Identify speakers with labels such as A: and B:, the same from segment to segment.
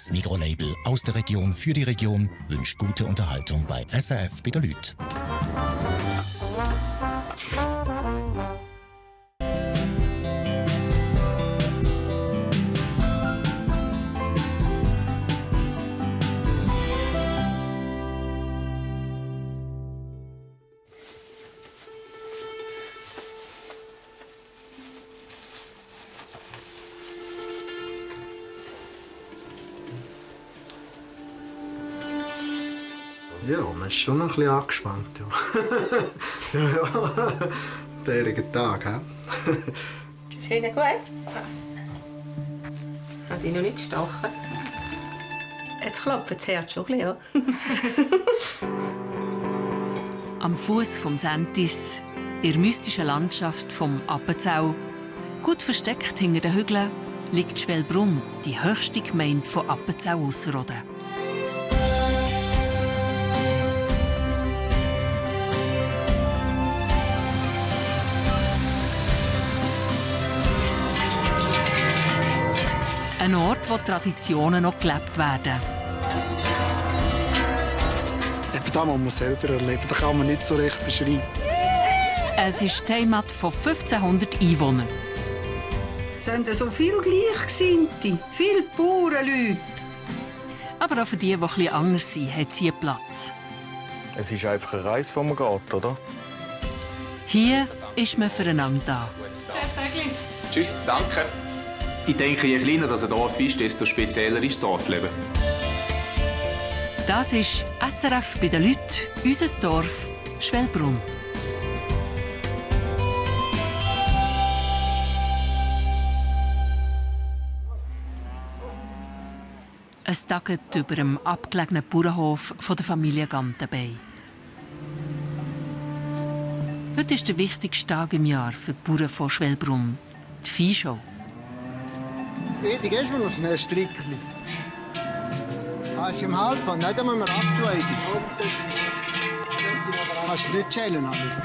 A: Das Migros-Label aus der Region für die Region wünscht gute Unterhaltung bei SRF bei den Leuten.
B: Ja, man ist schon noch ein bisschen angespannt. Ja, ja. Der Tag, hä?
C: Ist Ihnen gut? Hat dich noch nicht gestochen? Jetzt klopft das Herz schon ein bisschen, ja?
D: Am Fuß vom Sentis, in der mystischen Landschaft vom Appenzell, gut versteckt hinter den Hügeln, liegt Schwelbrunn, die höchste Gemeinde von Appenzell-Ausserrhoden. Ein Ort, wo Traditionen noch gelebt werden.
B: Das muss man selber erleben, das kann man nicht so recht beschreiben.
D: Es ist die Heimat von 1500 Einwohnern.
E: Es sind so viele Gleichgesinnte, viele Bauernleute.
D: Aber auch für die etwas anders sind, hat sie einen Platz.
F: Es ist einfach eine Reise, die man geht, oder?
D: Hier ist man füreinander da.
G: Tschüss, danke. Ich denke, je kleiner das ein Dorf ist, desto spezieller ist das Dorfleben.
D: Das ist SRF bei den Leuten, unser Dorf Schwelbrunn. Es tagt über dem abgelegenen Bauernhof der Familie Gantenbein. Heute ist der wichtigste Tag im Jahr für die Bauern von Schwelbrunn, die Viehschau.
B: Edi, gehst du mir noch schnell ein Strickerli? Hast du im Halsband? Nein, da müssen wir abtun, Edi. Kannst du nicht die Schellen anlegen?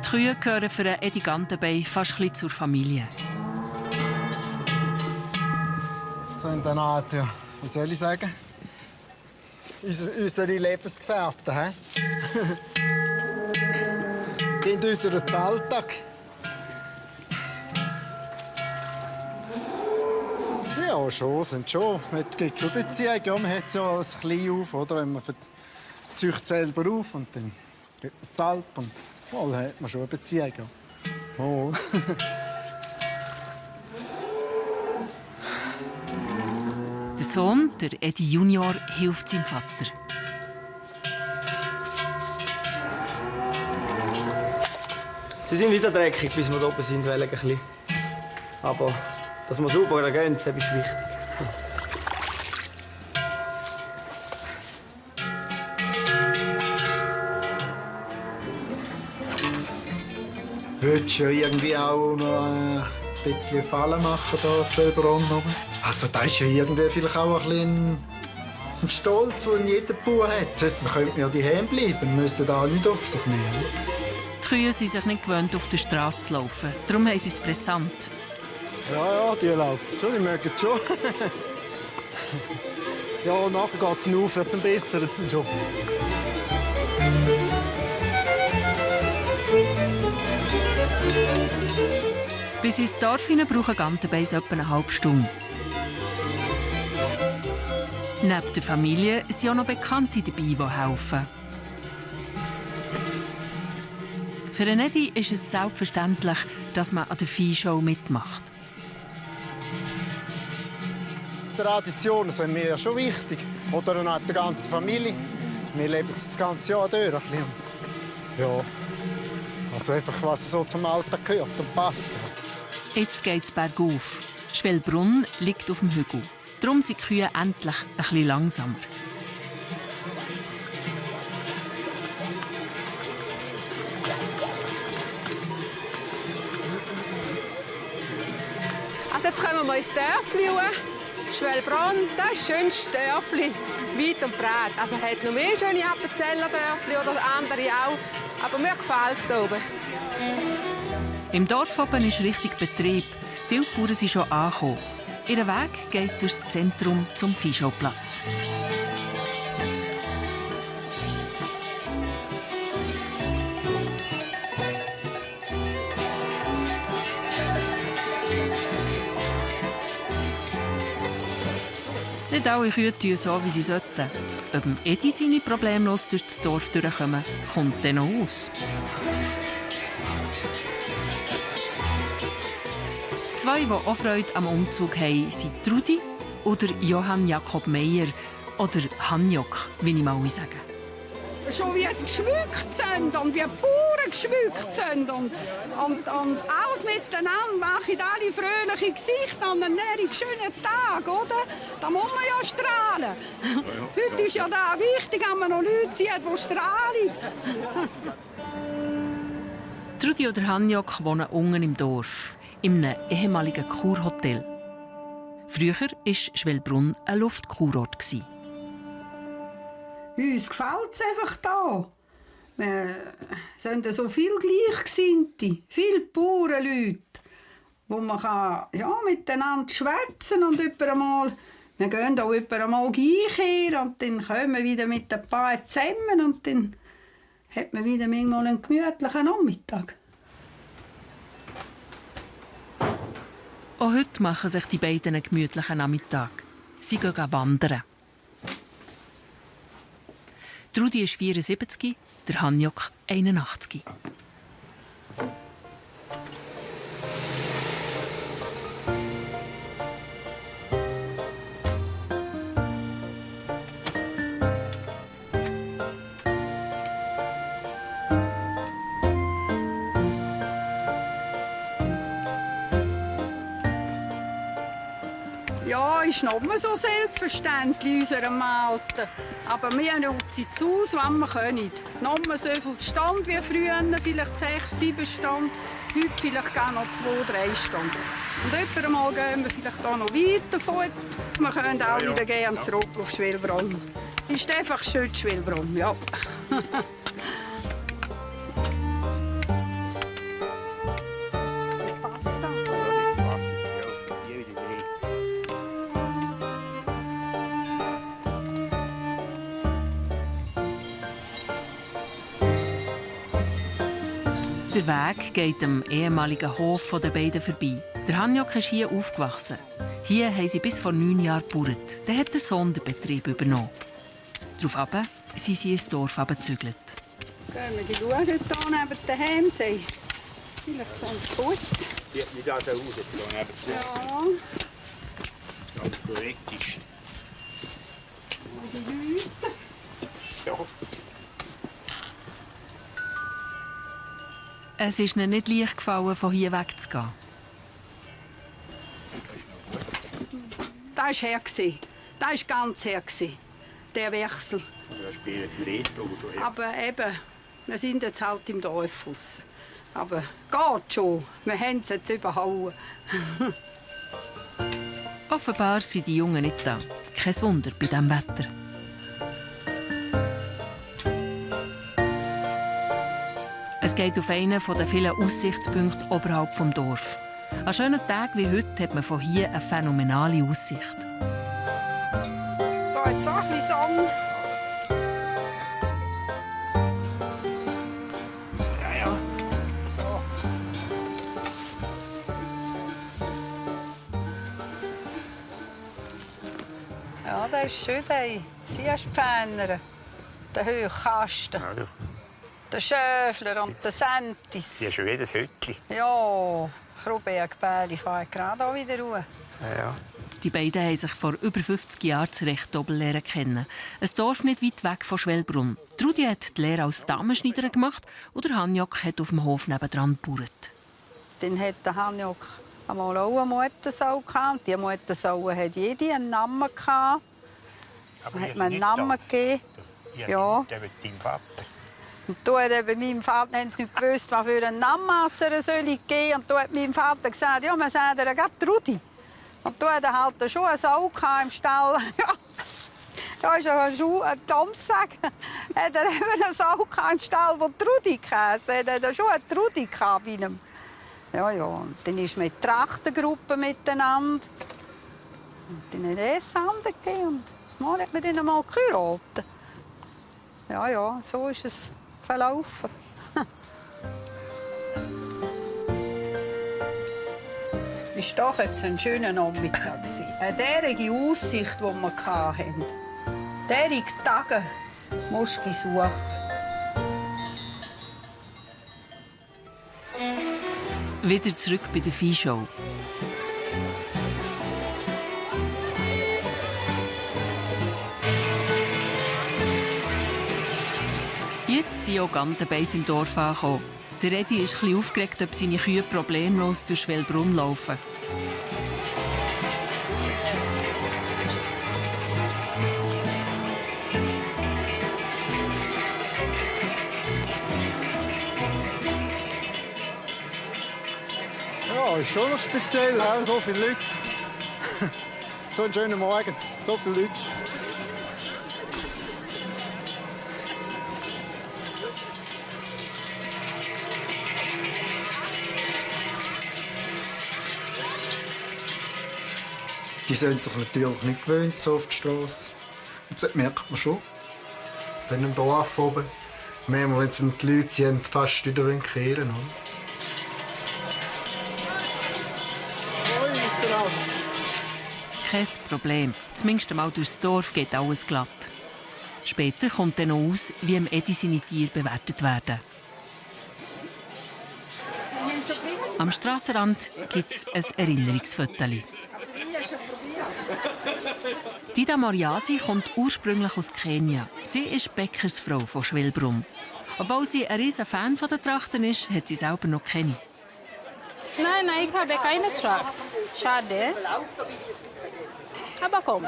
D: Die Kühe gehören für Edi Gantenbein fast ein bisschen zur Familie.
B: So in der Art, ja. Was soll ich sagen? Unsere Lebensgefährten, hä? In unserem Alltag. Ja, schon, sind schon. Es gibt schon Beziehungen. Ja, man hat ja als klein auf, oder? Wenn man züchtet selber auf und dann gibt man es zahlt. Und dann hat man schon eine Beziehung. Ja. Oh.
D: Der Sohn, der Edi Junior, hilft seinem Vater.
H: Sie sind wieder dreckig, bis wir da oben sind. Ein bisschen. Aber dass wir sauber gehen, das ist wichtig.
B: Würdest du irgendwie auch noch ein bisschen Fallen machen hier in Schwelbrunn? Also da ist ja irgendwie vielleicht auch ein bisschen ein Stolz, den jeder Bauer hat. Sonst könnte man ja daheim bleiben, müsste da nicht auf sich nehmen.
D: Die Kühe sind sich nicht gewöhnt, auf der Straße zu laufen. Darum haben sie es brisant.
B: Ja, die laufen schon, die mögen es schon. Ja, und nachher geht es nur aufwärts und besser schon.
D: Bis ins Dorf hinein brauchen Gantenbein etwa eine halbe Stunde. Neben der Familie sind auch noch Bekannte dabei, die helfen. Für Edi ist es selbstverständlich, dass man an der Viehschau mitmacht.
B: Traditionen sind mir ja schon wichtig. Oder auch die ganze Familie. Wir leben das ganze Jahr durch. Ja, also einfach, was so zum Alltag gehört und passt.
D: Jetzt geht es bergauf. Schwelbrunn liegt auf dem Hügel. Darum sind die Kühe endlich ein bisschen langsamer.
C: Also jetzt kommen wir ins Dörfli hoch. Schwelbrunn, das ist das schönste Dörfli, weit und breit. Also hat noch mehr schöne Appenzeller Dörfli oder andere auch. Aber mir gefällt es hier oben.
D: Im Dorf oben ist richtig Betrieb. Viele Bauern sind schon angekommen. Ihr Weg geht durchs Zentrum zum Viehschauplatz. Nicht alle Kühe tun so, wie sie sollten. Ob Edi seine problemlos durch das Dorf durchkommen, kommt dann noch aus. Zwei, die auch Freude am Umzug haben, sind Trudi oder Johann Jakob Meyer oder Hanjok, wie ich mal sagen.
E: Schon wie es geschmückt sind und wie die Bauern geschmückt sind und alles miteinander machen alle fröhliche Gesichter an einem schönen Tag, oder? Da muss man ja strahlen. Ja. Heute ist ja da wichtig, dass man noch Leute sieht, die strahlen.
D: Trudi oder Hanjok wohnen unten im Dorf, in einem ehemaligen Kurhotel. Früher war Schwellbrunn ein Luftkurort.
E: Uns gefällt es einfach hier. Wir sind so viele Gleichgesinnte, viele Bauernleute, wo man miteinander schwätzen und wir gehen auch einmal einkehren und dann kommen wir wieder mit ein paar zusammen und dann hat man wieder manchmal einen gemütlichen Nachmittag.
D: Auch heute machen sich die beiden einen gemütlichen Nachmittag. Sie gehen wandern. Trudi ist 74, der Hanjok 81.
E: Ja, ist noch mal so selbstverständlich in unserem Alter. Aber wir nutzen es aus, wenn wir können. Noch mal so viel Stand wie früher, vielleicht 6, 7 Stunden. Heute vielleicht gar noch 2, 3 Stunden. Und öfter mal gehen wir vielleicht auch noch weiter fort. Wir können auch wieder gerne zurück auf Schwellbrunn. Ist einfach schön, Schwellbrunn, ja.
D: Der Weg geht am ehemaligen Hof der beiden vorbei. Der Hanjok ist hier aufgewachsen. Hier haben sie bis vor 9 Jahren gebaut. Dann hat der Sohn den Betrieb übernommen. Daraufhin sind sie ins Dorf gezügelt.
E: Gehen wir schauen, hier neben der Hemsee. Vielleicht sind sie gut.
I: Wie das so aus, hier neben der
E: Ja.
I: Ganz korrekt ist.
E: Und die Leute.
I: Ja.
D: Es ist ihnen nicht leicht gefallen, von hier wegzugehen.
E: Das war her. Das war ganz her, der Wechsel.
I: Da spielen die Retro schon her.
E: Aber eben, wir sind jetzt halt im Dorf raus. Aber geht schon, wir haben es jetzt überhauen.
D: Offenbar sind die Jungen nicht da. Kein Wunder bei diesem Wetter. Es geht auf einen der vielen Aussichtspunkte oberhalb des Dorf. An schönen Tagen wie heute hat man von hier eine phänomenale Aussicht.
E: So, jetzt auch ein bisschen Sonne.
I: Ja.
E: Ja, das ist schön. Siehst du die Fenner? Der Höchkasten.
I: Ja, du.
E: Der Schöfler und der Sentis.
I: Die ist schon wieder das Hütchen.
E: Ja, Kruberg-Bäli fahren gerade auch wieder ruhe.
I: Ja.
D: Die beiden haben sich vor über 50 Jahren zu Recht doppelt lernen kennen. Ein Dorf nicht weit weg von Schwellbrunn. Trudi hat die Lehre als Damenschneiderin gemacht und der Hanjok hat auf dem Hof nebendran gebaut.
E: Dann hatte der Hanjok einmal auch eine Muttersau. Die Muttersau hatte jede einen Namen.
I: Aber
E: Dann hat man einen Namen gegeben. Ja.
I: Mit deinem Vater.
E: Und da hat eben meinem Vater haben sie nicht gewusst, was für einen Namen er soll geben. Und da hat mein Vater gesagt, ja, wir sagen ihr gerade Trudi. Und da hat er halt schon eine Sau im Stall. Ja. Da ist ein Samstag, hat er eben einen Sau im Stall, der Trudi Käse hat. Er schon eine Trudi bei ihm. Ja, ja. Und dann ist mit Trachtengruppe miteinander. Und dann hat er Sand gegeben. Und mal hat man dann einmal geheiratet. Ja, ja, so ist es verlaufen. Es war doch jetzt ein schöner Nachmittag. Eine derige Aussicht, die wir hatten. Derige Tage musst du suchen.
D: Wieder zurück bei der Viehshow. Jetzt sind auch Gantenbeis im Dorf angekommen. Der Edi ist etwas aufgeregt, ob seine Kühe problemlos durch Schwelbrunn laufen.
B: Ja, ist schon noch speziell, so viele Leute. So einen schönen Morgen, so viele Leute. Die sind sich natürlich nicht gewöhnt so auf die Straße. Das merkt man schon. Dann im Dorf oben. Manchmal, wenn die Leute sind, fast wieder kehren.
D: Kein Problem. Zumindest einmal durchs Dorf geht alles glatt. Später kommt dann noch aus, wie im Edi seine Tiere bewertet werden. Am Strassenrand gibt es ein Erinnerungsfoto. Dida Moriasi kommt ursprünglich aus Kenia. Sie ist Bäckersfrau von Schwelbrunn. Obwohl sie ein riesiger Fan der Trachten ist, hat sie selber noch keine.
J: Nein, ich habe keine Tracht. Schade. Aber kommt.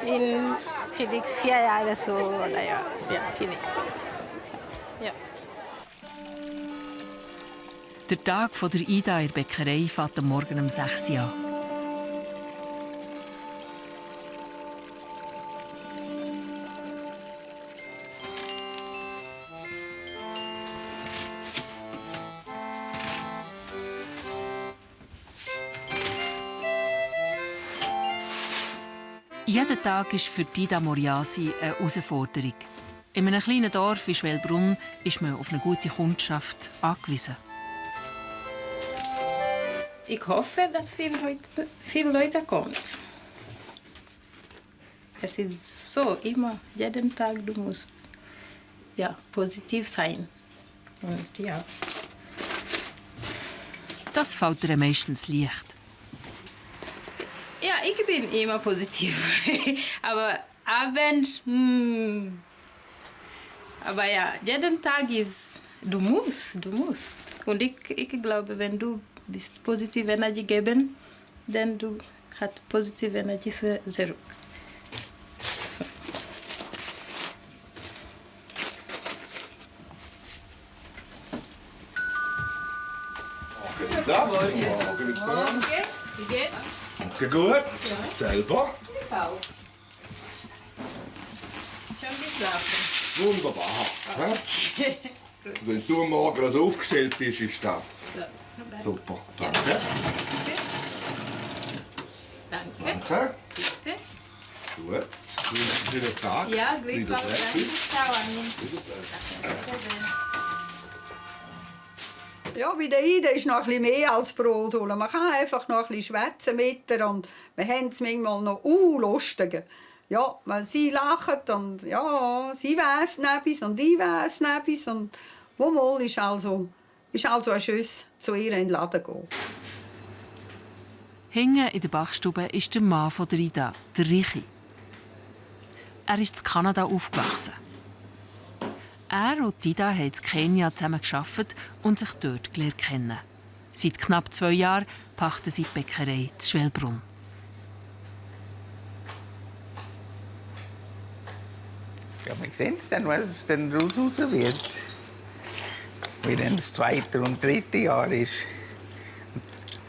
J: In vielleicht 4 Jahren so oder ja, vielleicht. Ja.
D: Der Tag von der Ida in der Bäckerei fängt am Morgen um 6 Uhr an. Jeder Tag ist für Dida Moriasi eine Herausforderung. In einem kleinen Dorf wie Schwelbrunn ist man auf eine gute Kundschaft angewiesen.
J: Ich hoffe, dass viele Leute kommen. Es ist so immer, jeden Tag du musst positiv sein. Und ja.
D: Das fällt ihr meistens leicht.
J: Ja, ich bin immer positiv. Aber abends, aber ja, jeden Tag ist, du musst. Und ich glaube, wenn du bist positive Energie geben, dann du hast positive Energie zurück.
I: Okay. Wie geht's? Danke gut. Ja. Selber?
J: Ich auch. Schon geschlafen.
I: Wunderbar. Okay. Wenn du morgen also aufgestellt bist, ist das super. Danke.
J: Ja. Danke.
I: Danke.
J: Bitte.
I: Gut. Schönen Tag.
J: Ja, Glück auf. Ciao,
E: Ja, bei der Ida ist noch ein bisschen mehr als Brot holen. Man kann einfach noch ein bisschen schwätzen mit ihr und wir haben es manchmal noch lustig. Ja, weil sie lachen und ja, sie weiss etwas und ich weiss etwas und wohl ist also ein Schuss zu ihr in den Laden gehen.
D: Hinten in der Bachstube ist der Mann von der Ida, der Richi. Er ist in Kanada aufgewachsen. Er und Ida haben in Kenia zusammen gearbeitet und sich dort kennen. Seit knapp 2 Jahren pachten sie die Bäckerei zu Schwelbrunn.
K: Ja, wir sehen es dann, was es dann raus wird. Wie dann das 2. und 3. Jahr ist.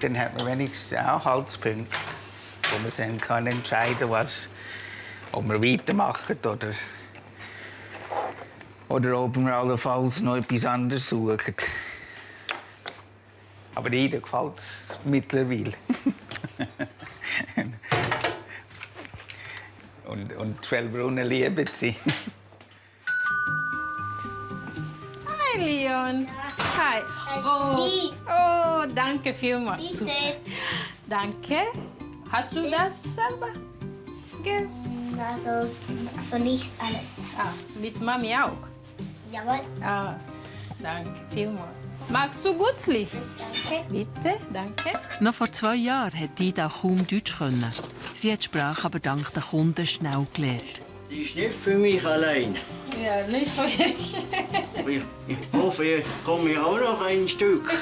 K: Dann hat man wenigstens auch Haltspunkte, wo man dann entscheiden kann, ob wir weitermachen oder ob wir allenfalls noch etwas anderes suchen. Aber ihnen gefällt es mittlerweile. und Schwelbrunnen lieben sie.
J: Hi, Leon. Hi. Oh, danke vielmals. Super. Danke. Hast du das selber?
L: Also nicht alles.
J: Ah, mit Mami auch?
L: Jawohl.
J: Ah, danke vielmals. Magst du Gutzli?
L: Danke.
J: Bitte, danke.
D: Noch vor 2 Jahren konnte Dida kaum Deutsch können. Sie hat die Sprache aber dank der Kunden schnell gelernt.
H: Sie ist nicht für mich allein.
J: Ja, nicht für dich.
H: Ich hoffe, ich komme auch noch ein Stück.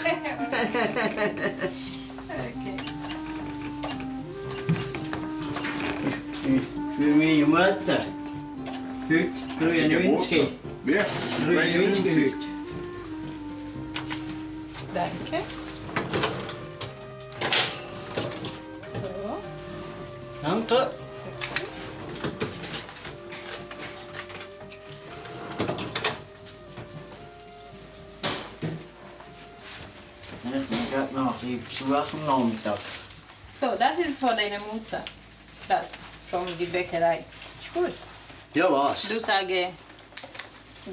H: Für meine Mutter. Heute 93.
I: Wie?
H: 93 heute.
J: Danke. So.
H: Danke. Ich habe noch die Besuch am Nachmittag.
J: So, das ist von deiner Mutter. Das von der Bäckerei. Ist gut.
H: Ja, was?
J: Du sagst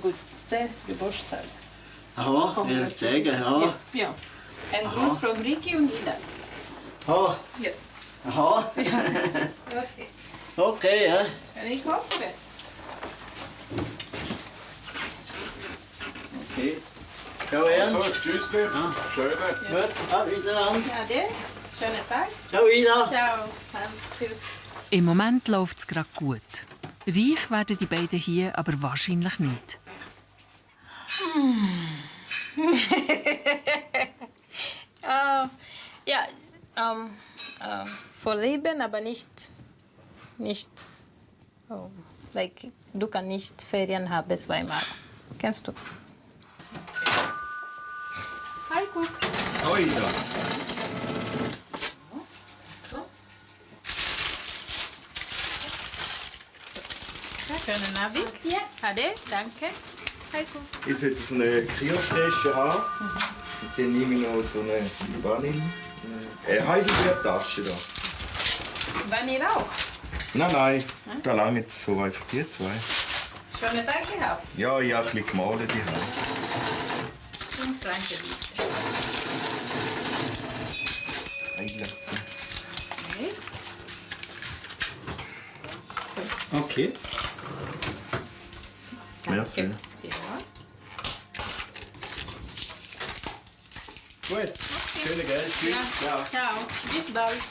J: gute Geburtstag.
H: Aha, will ich sagen, ja.
J: Ja. Ein Gruß von Ricky und Ida.
H: Aha.
J: Ja.
H: Aha.
J: Okay.
H: Okay, ja.
J: Ich hoffe.
H: Okay. Ciao, Ernst.
I: Also, tschüss. Schöne.
H: Gut, auf Wiedersehen.
J: Ja, dir. Schönen Tag.
H: Ciao, Ida.
J: Ciao. Hans, tschüss.
D: Im Moment läuft es gerade gut. Reich werden die beiden hier aber wahrscheinlich nicht.
J: Vor Leben, aber nicht like, du kannst nicht Ferien haben zweimal. Kennst du? Hi, Cook.
I: Hallo, Ida.
J: Schönen Abend. Ja. Ade, danke. Hi, Cook.
I: Ich sollte so eine Kiosktasche haben. Und dann nehme ich noch so eine Vanille. Heidelbeer-Tasche da.
J: Vanille auch.
I: Nein, da lange jetzt so einfach die 2.
J: Schönen Tag gehabt.
I: Ja, ich habe ein bisschen gemalt die Hand.
J: Und danke bitte.
I: Eigentlich so.
H: Okay.
I: Merci.
J: Ja.
I: Gut. Schöne Geld. Tschüss.
J: Ja. Ciao. Bis bald.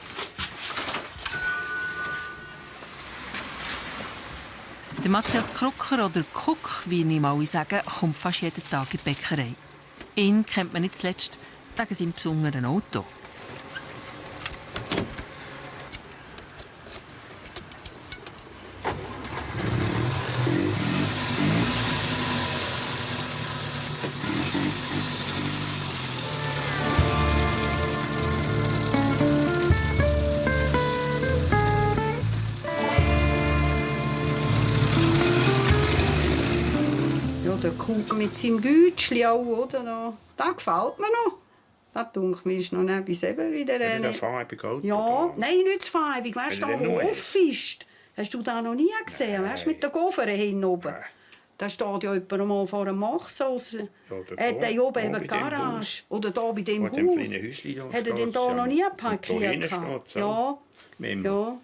D: Der Matthias Krucker oder Cook, wie ihn alle sagen, kommt fast jeden Tag in die Bäckerei. Ihn kennt man nicht zuletzt wegen seinem besonderen Auto.
E: Der Kuh mit seinem Gütschli auch, oder? Das gefällt mir noch. Das denke ich, ist noch etwas eben wieder...
I: Das farbige Auto.
E: Ja, nein, nicht das farbig. Weißt du, da wo off ist? Hast du das noch nie gesehen? Weißt du, mit den Goffern hin oben? Da steht ja jemand einmal vor einem Machshaus. Hat der oben eben eine Garage? Oder da bei dem Haus? Hat er denn da noch nie parkiert? Ja. Ja.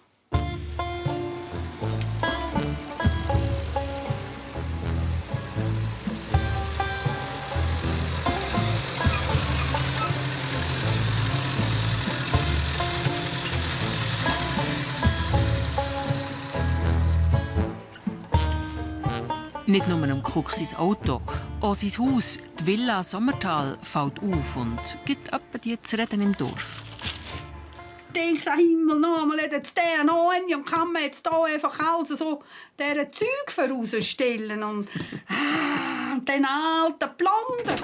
D: Nicht nur um Cook sein Auto, auch sein Haus, die Villa Sommertal, fällt auf und gibt etwa die zu reden im Dorf.
E: Denk der Himmel noch einmal, jetzt der noch und kann man jetzt hier einfach alles so dieser Zeug vorausstellen und den alten Blonden.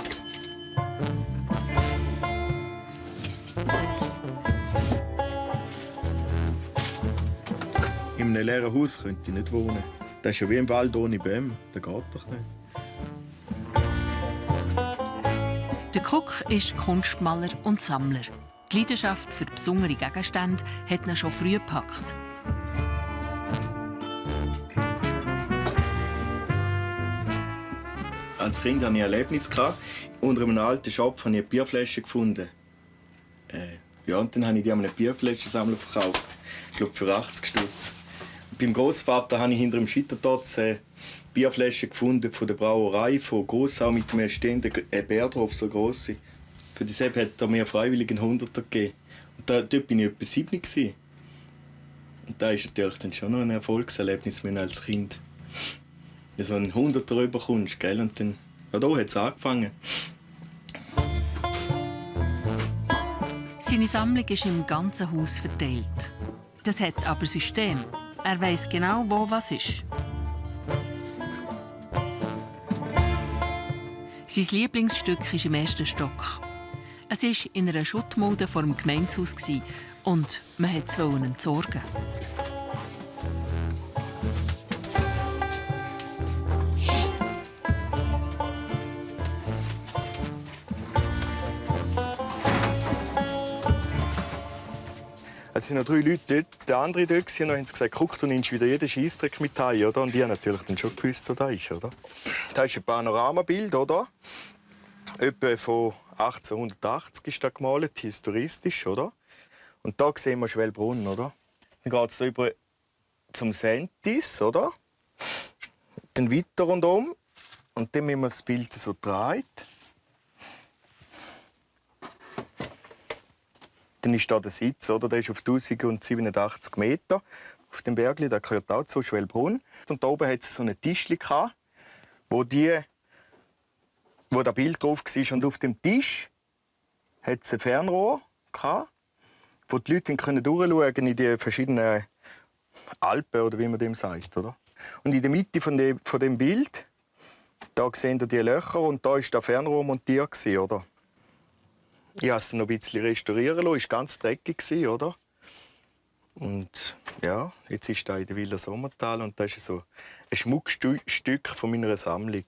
I: In einem leeren Haus könnte ich nicht wohnen. Das ist ja wie im Wald ohne Bäume. Das geht doch nicht.
D: Der Kuck ist Kunstmaler und Sammler. Die Leidenschaft für besondere Gegenstände hat ihn schon früh gepackt.
I: Als Kind hatte ich ein Erlebnis. Unter einem alten Shop habe ich eine Bierflasche gefunden. Und dann habe ich die an einem Bierflaschensammler verkauft. Ich glaube für 80 Stutz. Beim Großvater habe ich hinter dem Schittertotz eine Bierflasche gefunden von der Brauerei von Grossau mit einem stehenden Bär drauf, so grosse. Für dasselbe hat er mir freiwillig einen 100er gegeben. Und dort war ich etwa 7 gewesen. Und das ist natürlich dann schon noch ein Erfolgserlebnis, wenn du als Kind so einen 100er rüberkommst, gell? Und dann, ja, da hat es angefangen.
D: Seine Sammlung ist im ganzen Haus verteilt. Das hat aber System. Er weiss genau, wo was ist. Sein Lieblingsstück ist im 1. Stock. Es war in einer Schuttmulde vor dem Gemeindehaus und man wollte es entsorgen.
I: Es waren noch 3 Leute dort, der andere dort, und haben gesagt, guck, du nimmst wieder jeden Scheissdreck mit heim, oder? Und die haben natürlich dann schon gewusst, was das ist, oder? Das ist ein Panoramabild, oder? Etwa von 1880 ist das gemalt, historistisch, oder? Und da sehen wir Schwellbrunn, oder? Dann geht es über zum Sentis, oder? Dann weiter rundum. Und dann, wenn man das Bild so dreht, dann ist da der Sitz, oder? Der ist auf 1087 Meter auf dem Bergli. Der gehört auch zu Schwellbrunn. Und da oben hat es so einen Tisch, wo das Bild drauf war. Und auf dem Tisch hat es ein Fernrohr, wo die Leute durchschauen können in die verschiedenen Alpen, oder wie man dem sagt. Oder? Und in der Mitte von dem Bild, da sehen Sie die Löcher und da war das Fernrohr montiert, oder? Ich habe es noch ein bisschen restaurieren lassen. Es war ganz dreckig, oder? Und ja, jetzt ist es in der Villa Sommertal und das ist so ein Schmuckstück von meiner Sammlung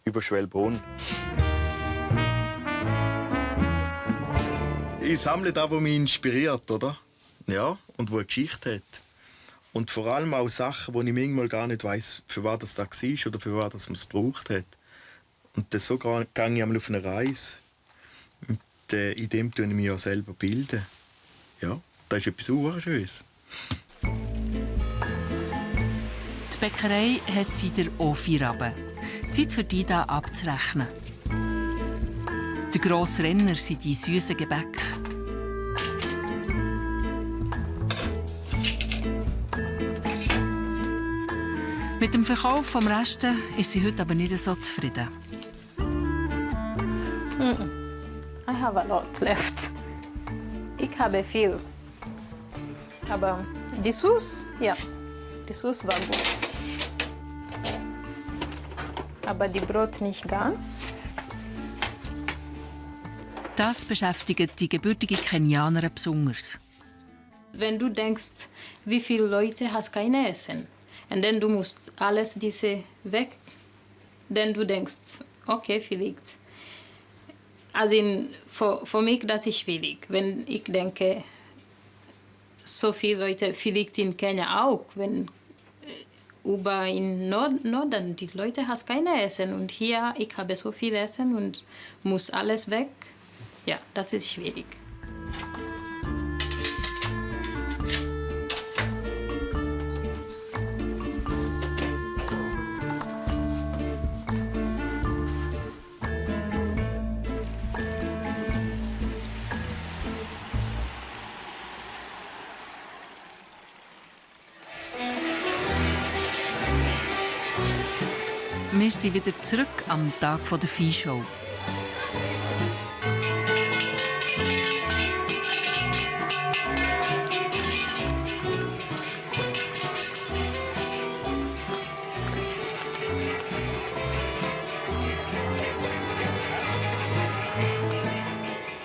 I: über Schwellbrunn. Ich sammle das, was mich inspiriert, oder? Ja, und wo eine Geschichte hat. Und vor allem auch Sachen, wo ich manchmal gar nicht weiss, für was das war oder für was man es gebraucht hat. Und so gehe ich einmal auf eine Reise. In dem bilde ich mich ja selber. Bilden. Ja, das ist etwas Urschönes.
D: Die Bäckerei hat sie der Ofi-Rabe. Zeit für die da abzurechnen. Der grosse Renner sind die süßen Gebäcke. Mit dem Verkauf vom Resten ist sie heute aber nicht so zufrieden.
J: I have a lot left. Ich habe viel. Aber die Sauce, ja, die Sauce war gut. Aber die Brot nicht ganz.
D: Das beschäftigt die gebürtige Kenianer besonders.
J: Wenn du denkst, wie viele Leute hast kein Essen, und dann du musst alles diese weg, dann du denkst, okay, vielleicht. Also für mich das ist schwierig, wenn ich denke, so viele Leute, vielleicht in Kenia auch, wenn über in Norden die Leute haben kein Essen und hier ich habe so viel Essen und muss alles weg. Ja, das ist schwierig.
D: Wir sind wieder zurück am Tag der Viehshow.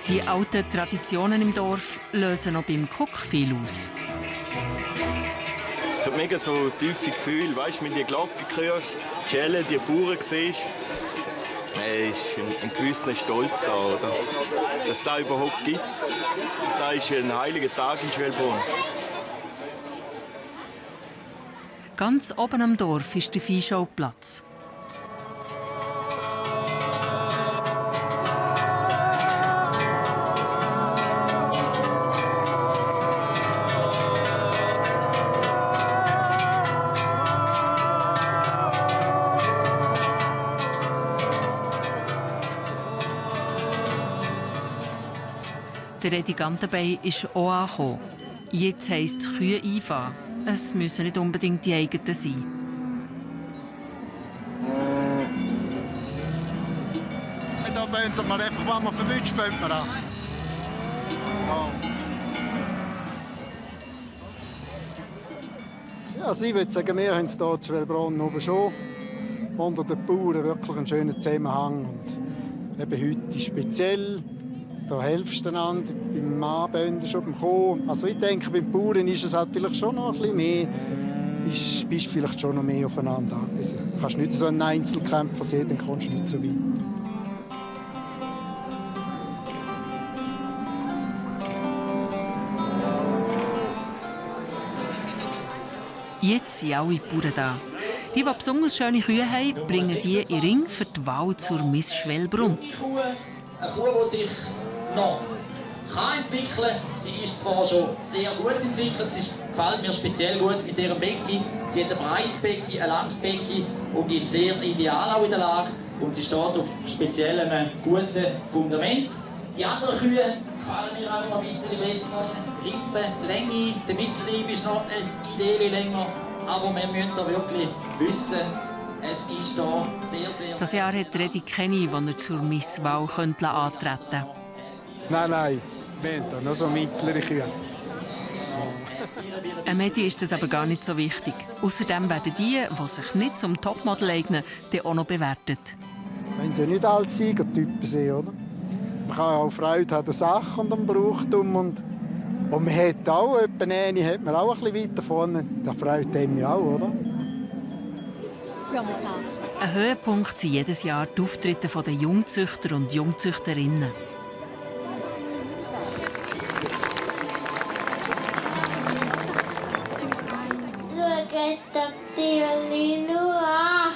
D: Die alten Traditionen im Dorf lösen auch beim Kuck viel aus.
I: habe mega so tiefe Gefühle, weißt, wenn du die Glocke hörst, die Schellen, die Bauern siehst, ist ein gewisser Stolz da, oder? Dass es das überhaupt gibt. Das ist ein heiliger Tag in Schwelbrunn.
D: Ganz oben am Dorf ist der Viehschauplatz. Der Redigan dabei ist auch angekommen. Jetzt heisst es Kühe einfahren. Es müssen nicht unbedingt die eigenen sein.
B: Da bönt man einfach, was man verwünscht, bönt man an. Ja, also ich würde sagen, wir haben es hier in Schwelbrunn oben schon unter den Bauern wirklich einen schönen Zusammenhang. Und eben heute speziell. Da helfst du einander, beim Mann, Bönden schon beim Kommen. Also ich denke, beim Bauern ist es halt vielleicht schon noch ein bisschen mehr, bist vielleicht schon noch mehr aufeinander angewiesen. Du kannst nicht so einen Einzelkämpfer sehen, dann kommst du nicht so weit.
D: Jetzt sind alle Bauern da. Die besonders schöne Kühe haben, bringen die in den Ring für die Wahl zur Miss Schwelbrunn.
M: Eine Kuh, die sich noch entwickeln kann. Sie ist zwar schon sehr gut entwickelt, sie gefällt mir speziell gut mit ihrem Becken. Sie hat ein breites Becken, ein langes Becken und ist sehr ideal auch in der Lage. Und sie steht auf speziell einem guten Fundament. Die anderen Kühe gefallen mir auch noch ein bisschen besser. Die Länge, der Mittelleib ist noch eine Idee länger. Aber wir müssen da wirklich wissen, es ist da sehr, sehr...
D: Das Jahr hat Redi keine, die er zur Misswahl antreten könnte.
B: Nein, wir haben da noch so mittlere Kühe.
D: Medi ist das aber gar nicht so wichtig. Außerdem werden die sich nicht zum Topmodel eignen, dann auch noch bewertet.
B: Wir wollen ja nicht alle Siegertypen sehen, oder? Man kann auch Freude haben an der Sache und am Brauchtum. Und man hat auch, eine hat man auch ein bisschen weiter vorne. Das freut einem ja auch, oder?
D: Ein Höhepunkt sind jedes Jahr die Auftritte der Jungzüchter und Jungzüchterinnen.
L: Schaut die Lilo an.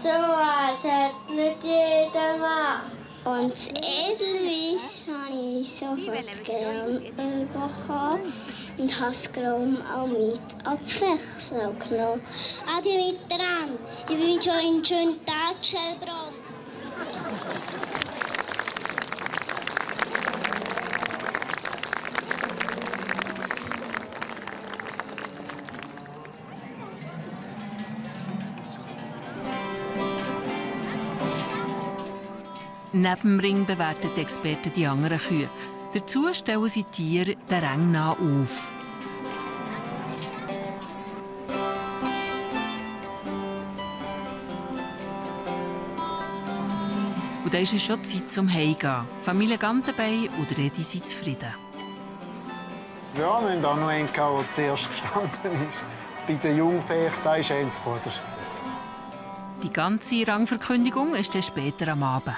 L: So was hat nicht jeder Mann. Und das Edelweiss habe ich sofort genommen bekommen und habe es auch mit Abwechslung genommen. Adi Veteran, ich wünsche euch einen schönen Tag, Schwelbrunn.
D: Neben dem Ring bewerten die Experten die anderen Kühe. Dazu stellen sie Tiere den Rängen nach auf. Und dann ist es schon Zeit zum Heimgehen. Die Familie Gantenbein und Redi sind zufrieden.
B: Ja, wir haben auch noch einen, der zuerst gestanden ist. Bei der Jungfecht, da war er zuvorderst.
D: Die ganze Rangverkündigung ist dann später am Abend.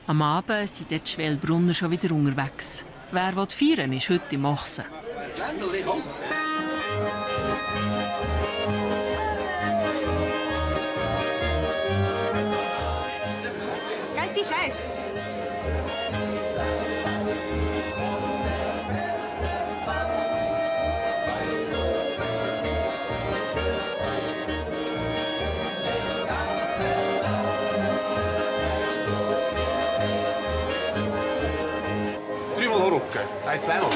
D: Am Abend sind die Schwelbrunner schon wieder unterwegs. Wer feiern will, ist heute im Ochsen.
E: Kalte Scheiß.
G: Dreimal Rücken. Nein, zweimal.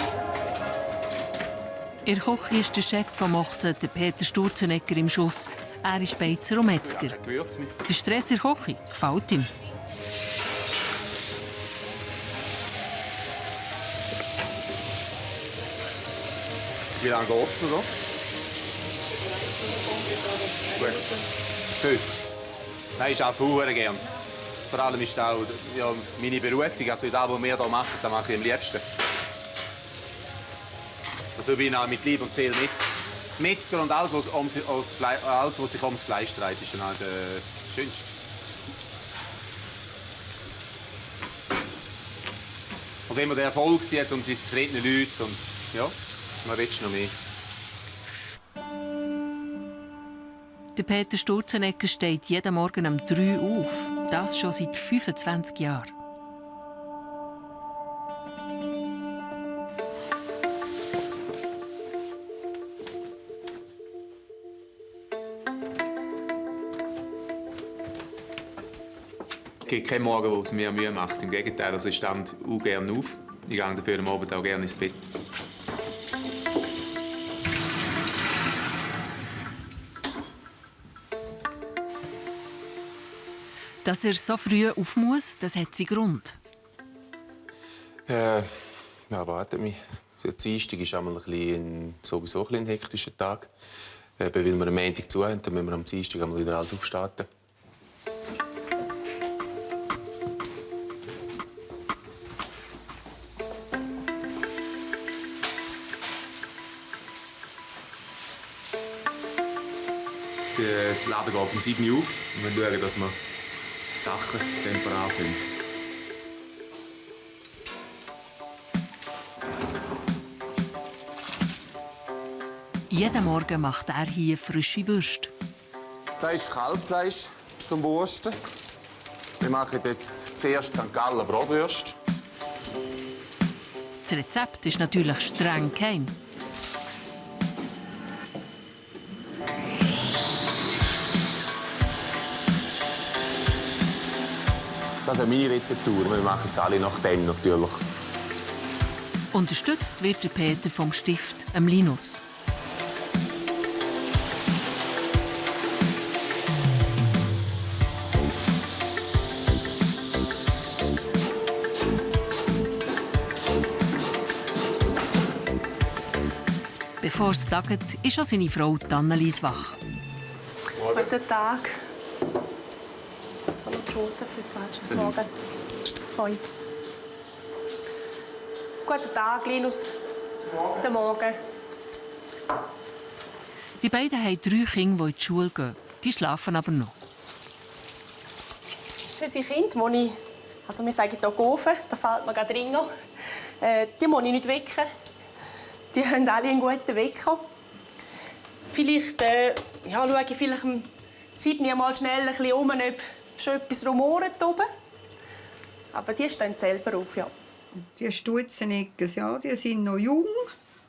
D: In der Küche ist der Chef vom Ochsen, der Peter Sturzenegger, im Schuss. Er ist Beizer und Metzger. Der Stress in der Küche gefällt ihm.
G: Wie lange geht es noch so? Gut. 5. Nein, ich arbeite sehr gerne. Vor allem ist das auch ja, meine Berufung. Also das, was wir hier machen, das mache ich am liebsten. Also ich bin auch mit Leib und Seele mit. Metzger und alles, was sich ums Fleisch dreht, ist dann halt das Schönste. Und wenn man den Erfolg sieht und die zufriedenen Leute, und ja, man will noch mehr.
D: Der Peter Sturzenegger steht jeden Morgen um 3 Uhr auf. Das schon seit 25 Jahren.
G: Es gibt keinen Morgen, wo es mir Mühe macht. Im Gegenteil, also ich stehe auch gerne auf. Ich gehe dafür am Abend auch gerne ins Bett.
D: Dass er so früh auf muss, das hat seinen Grund.
G: Ja, wartet mich. Der Dienstag ist sowieso ein bisschen ein hektischer Tag. Weil wir am Montag zu haben, dann müssen wir am Dienstag wieder alles aufstarten. Der Laden geht um 7 Uhr auf und wir schauen, dass wir die Sachen temporär können.
D: Jeden Morgen macht er hier frische Würste.
G: Das ist Kalbfleisch zum Wursten. Wir machen jetzt zuerst St. Gallen Bratwürste.
D: Das Rezept ist natürlich streng geheim.
G: Das ist meine Rezeptur. Wir machen es alle nach dem natürlich.
D: Unterstützt wird der Peter vom Stift Linus. Bevor es tagt, ist auch seine Frau Annelies wach.
N: Guten Tag. Hallo Joseph, guten Morgen. Hoi. Guten Tag, Linus. Guten Morgen.
D: Die beiden haben 3 Kinder, die in die Schule gehen. Die schlafen aber noch.
N: Unsere Kinder, die wir sagen hier Gofen, da fällt mir gerade Ringer, die muss ich nicht wecken. Die haben alle einen guten Wecker. Vielleicht schaue ich vielleicht um 7 Uhr mal schnell ein bisschen um, ob schon etwas rumort oben. Aber die stehen selber auf, ja.
E: Die Stutzeneggers, ja, die sind noch jung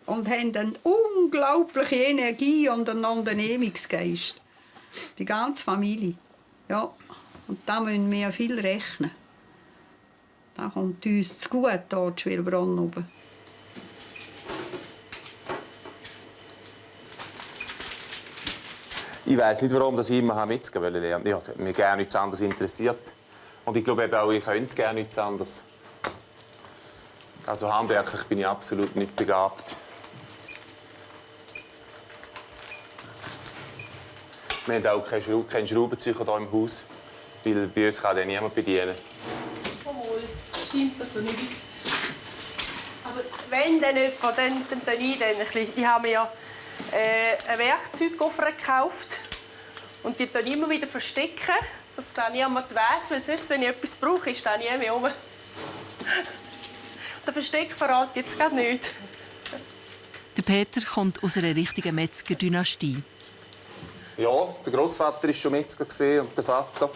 E: und haben eine unglaubliche Energie und einen Unternehmungsgeist. Die ganze Familie, ja. Und da müssen wir viel rechnen. Da kommt uns zu gut, hier in Schwelbronn oben.
G: Ich weiss nicht, warum ich immer Metzger lernen wollte. Ja, mich gerne nichts anderes interessiert. Und ich glaube eben auch, ich könnte gerne nichts anderes. Also handwerklich bin ich absolut nicht begabt. Wir haben auch keinen Schraubenzieher hier im Haus, weil bei uns kann den niemand bedienen.
N: Obwohl, stimmt das so nicht. Also, wenn dann jemand, dann ich. Ich habe mir ja einen Werkzeugkoffer gekauft und die dann immer wieder verstecken, dass dann niemand weiss, weil sonst, wenn ich etwas brauche, ist dann nie mehr rum. Der Versteck verrate ich jetzt gerade nicht.
D: Der Peter kommt aus einer richtigen Metzger-Dynastie.
G: Ja, der Großvater war schon Metzger und der Vater.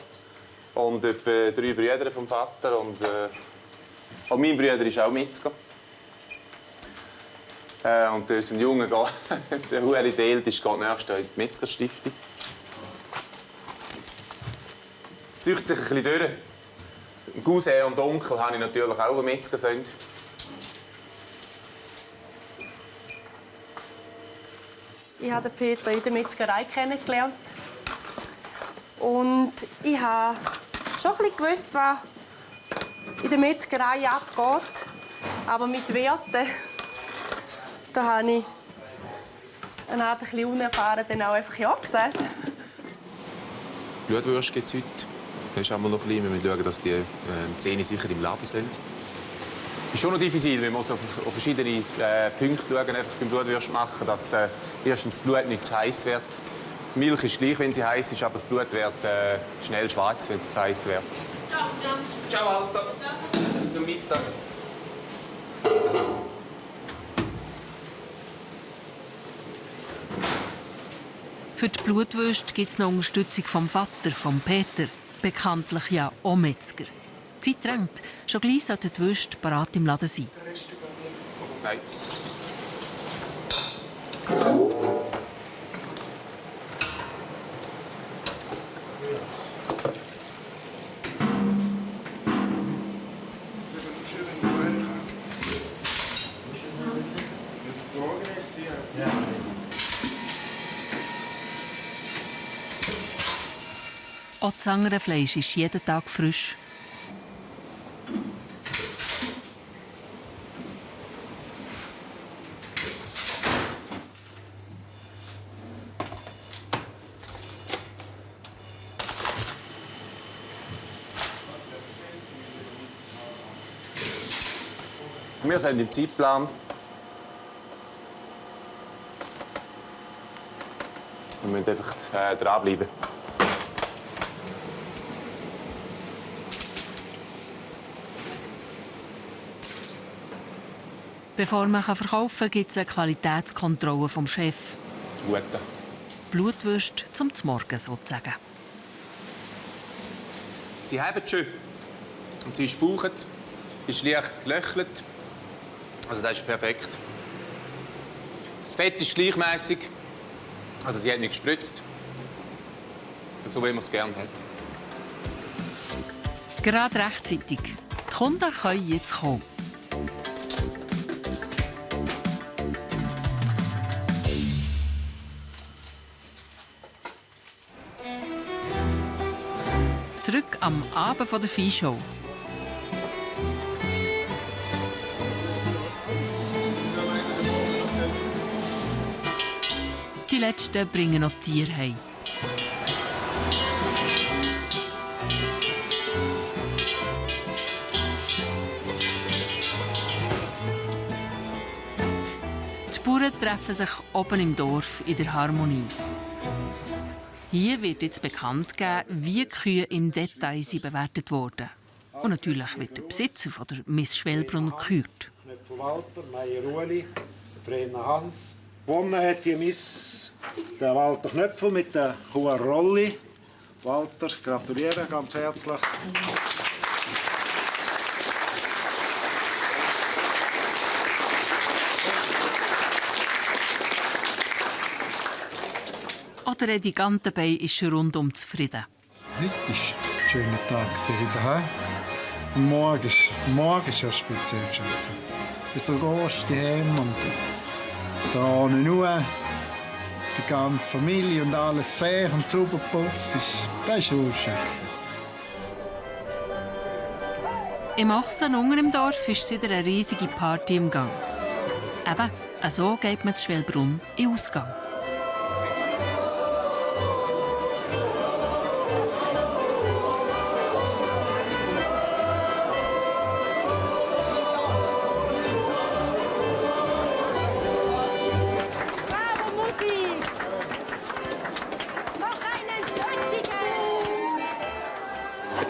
G: Und etwa 3 Brüder vom Vater. Und mein Bruder ist auch Metzger. Und unser Junge, der Ueli, der Älteste, geht nächstes Jahr in die Metzgerstiftung. Zieht sich ein bisschen durch. Cousin und Onkel habe ich natürlich auch einen Metzgersöhne.
N: Ich habe Peter in der Metzgerei kennengelernt. Und ich habe schon ein bisschen gewusst, was in der Metzgerei abgeht. Aber mit Werten, da habe ich eine Art ein bisschen unerfahren dann auch einfach ja gesagt.
G: Blutwürste gibt es heute. Das ist einmal noch klein. Wir müssen schauen, dass die Zähne sicher im Laden sind. Es ist schon noch diffizil, wenn wir auf verschiedene Punkte schauen, einfach beim Blutwürst machen, dass erstens das Blut nicht zu heiß wird. Die Milch ist gleich, wenn sie heiß ist, aber das Blut wird schnell schwarz, wenn es zu heiß wird. Ciao, Alter. Bis zum Mittag.
D: Für die Blutwürste gibt es noch Unterstützung vom Vater, vom Peter, bekanntlich ja auch Metzger. Die Zeit drängt. Schon gleich sollten die Würste bereit im Laden sein.
G: Nein.
D: Auch das Zangenfleisch ist jeden Tag frisch.
G: Wir sind im Zeitplan. Wir müssen einfach dranbleiben.
D: Bevor man verkaufen kann, gibt es eine Qualitätskontrolle vom Chef.
G: Gute.
D: Blutwürste zum Morgen sozusagen.
G: Sie haben es schön. Und sie ist bauchend, ist leicht gelöchelt. Also das ist perfekt. Das Fett ist gleichmäßig. Also sie hat nicht gespritzt. So wie man es gerne hat.
D: Gerade rechtzeitig. Die Kunden können jetzt kommen. Zurück am Abend der Viehshow. Die Letzten bringen noch Tiere heim. Die Bauern treffen sich oben im Dorf in der Harmonie. Hier wird jetzt bekannt gegeben, wie die Kühe im Detail bewertet wurden. Und natürlich wird der Besitzer von der Miss Schwelbrunn gekürt.
O: Nicht von Walter, Meier Ueli, Trainer Hans. Gewonnen hat die Miss der Walter Knöpfel mit der Kuh Rolli. Walter, gratuliere ganz herzlich.
D: Auch der Edi Gantenbein ist schon rundum zufrieden.
B: Heute war ein schöner Tag wieder. Und morgen ist ja speziell schön. Bis so gehst du heim und da nur die ganze Familie und alles fair und sauber geputzt. Das ist schon schön.
D: Im Ochsen unten im Dorf ist wieder eine riesige Party im Gang. Eben, so geht man zu Schwelbrunn in Ausgang.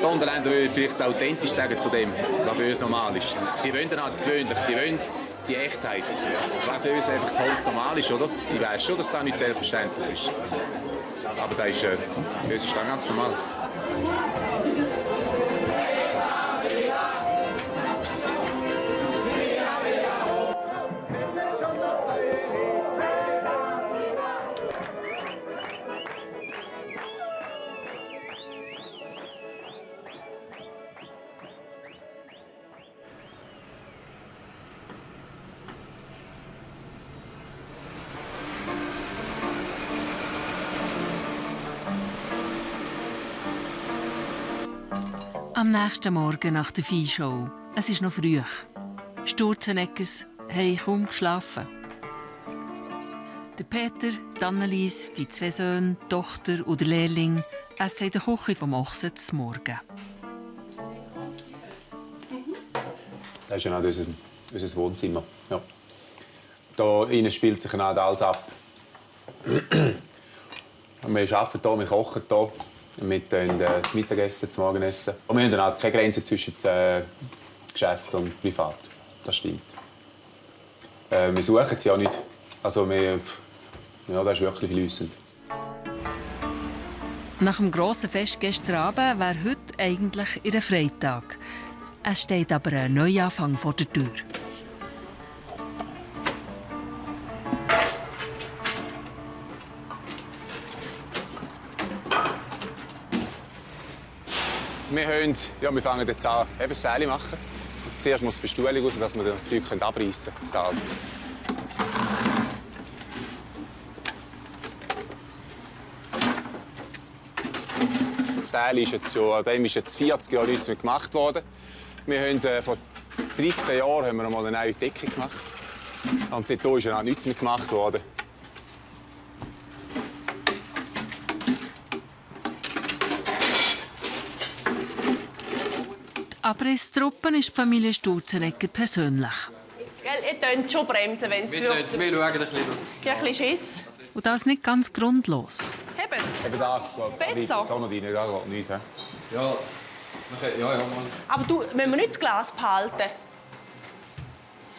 G: Die Unterländer würden vielleicht authentisch sagen zu dem, was für uns normal ist. Die wollen dann als gewöhnlich, die wollen die Echtheit. Was für uns einfach toll normal ist, oder? Ich weiss schon, dass das nicht selbstverständlich ist. Aber das ist, für uns ist das ganz normal.
D: Am nächsten Morgen nach der Viehshow. Es ist noch früh. Sturzeneckers haben kaum geschlafen. Der Peter, die Annelies, die 2 Söhne, die Tochter und der Lehrling essen in der Küche vom Ochsen zum Morgen.
G: Das ist ja auch unser Wohnzimmer. Ja. Da innen spielt sich alles ab. Wir arbeiten hier, wir kochen hier. Wir das Mittagessen, das Morgenessen. Und wir haben dann keine Grenze zwischen Geschäft und Privat. Das stimmt. Wir suchen sie ja nicht. Also das ist wirklich fließend.
D: Nach dem grossen Fest gestern Abend wäre heute eigentlich ihr Freitag. Es steht aber ein Neuanfang vor der Tür.
G: Wir fangen jetzt an, Säle machen. Zuerst muss die Bestuhlung raus, dass wir das Zeug abreißen können. Salt. Säle ist jetzt schon, an dem ist jetzt 40 Jahre nichts mehr gemacht worden. Wir haben vor 13 Jahren haben wir einmal eine neue Decke gemacht. Und seitdem ist auch nichts mehr gemacht worden.
D: Die Abrisstruppe ist die Familie Sturzenegger persönlich.
N: Ihr könnt schon bremsen, wenn es wird.
P: Wir schauen ein bisschen.
N: Ein bisschen Schiss.
D: Und das nicht ganz grundlos.
N: Eben
G: da,
N: besser.
G: Da geht nichts.
P: Ja, Mann.
N: Aber du, müssen wir nicht das Glas behalten?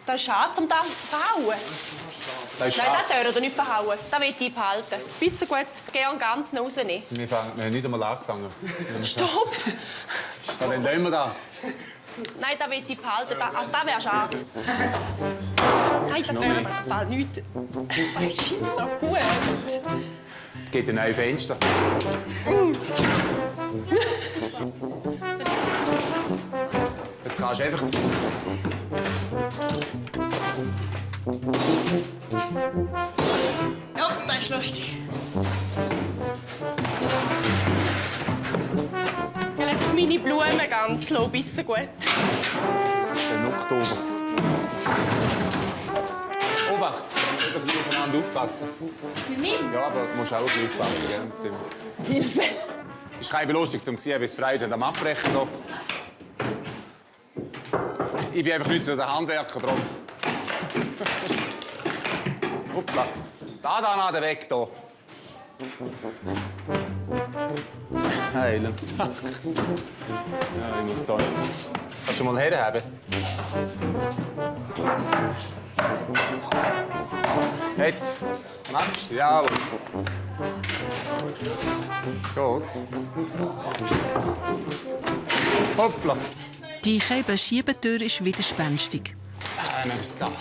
N: Das ist schade, um das zu verhauen.
G: Das ist
N: Nein,
G: schade.
N: das dürfen wir nicht verhauen. Das will ich behalten. Bisschen gut, gerne ganz rausnehmen.
G: Wir haben nicht einmal angefangen.
N: Stopp!
G: Dann lassen wir das.
N: Nein, das will ich behalten. Also, das wäre schade. Nein, das dürfen wir nicht. Das ist so gut.
G: Es gibt ein neues Fenster. Jetzt kannst du einfach...
N: Ja, das ist lustig. Vielleicht meine Blumen ganz low, bisschen gut.
G: Es ist im Oktober. Obacht! Ein bisschen aufeinander aufpassen.
N: Mit mir?
G: Ja, aber du musst auch ein bisschen aufpassen. Gell?
N: Hilfe!
G: Es ist kein lustig, um zu sehen, wie es Freude am Abbrechen noch. Ich bin einfach nicht so der Handwerker drum. Hoppla. Da nach der Weg hier. Heiland Sack. Ja, ich muss da. Kannst du mal herhaben? Jetzt. Machst du? Ja. Geht's? Hoppla.
D: Die Schiebetür ist widerspenstig.
G: Eine Sache.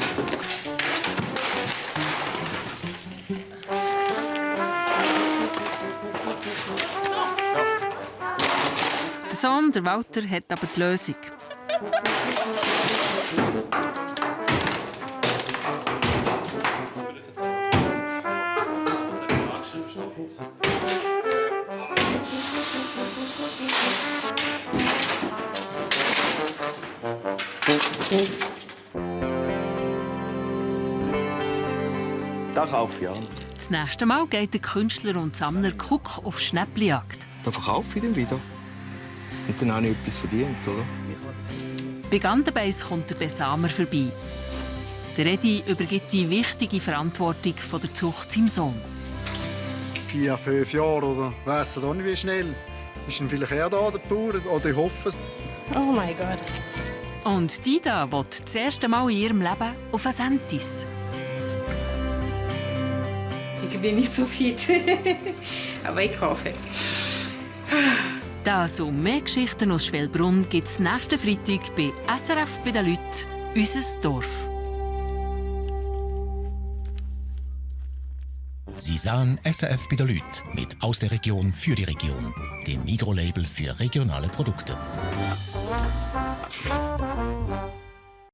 D: Der Sohn, der Walter, hat aber die Lösung.
I: Das kaufe ich an.
D: Das nächste Mal geht der Künstler und Sammler Cook auf Schnäppeljagd.
I: Da verkaufe ich dann wieder. Und dann habe ich etwas verdient, oder?
D: Bei Gandenbeiss kommt der Besamer vorbei. Der Edi übergibt die wichtige Verantwortung von der Zucht seinem Sohn.
B: 4, 5 Jahre oder weiss ich auch nicht wie schnell. Ist dann vielleicht er da, der Bauer? Oder ich hoffe es.
N: Oh mein Gott.
D: Und die da will das erste Mal in ihrem Leben auf ein Sentis.
C: Ich bin nicht so fit, aber ich hoffe.
D: Das und mehr Geschichten aus Schwelbrunn gibt es nächsten Freitag bei SRF bei den Leuten, unser Dorf.
A: Sie sahen SRF bei den Leuten mit «Aus der Region für die Region», dem Mikrolabel für regionale Produkte.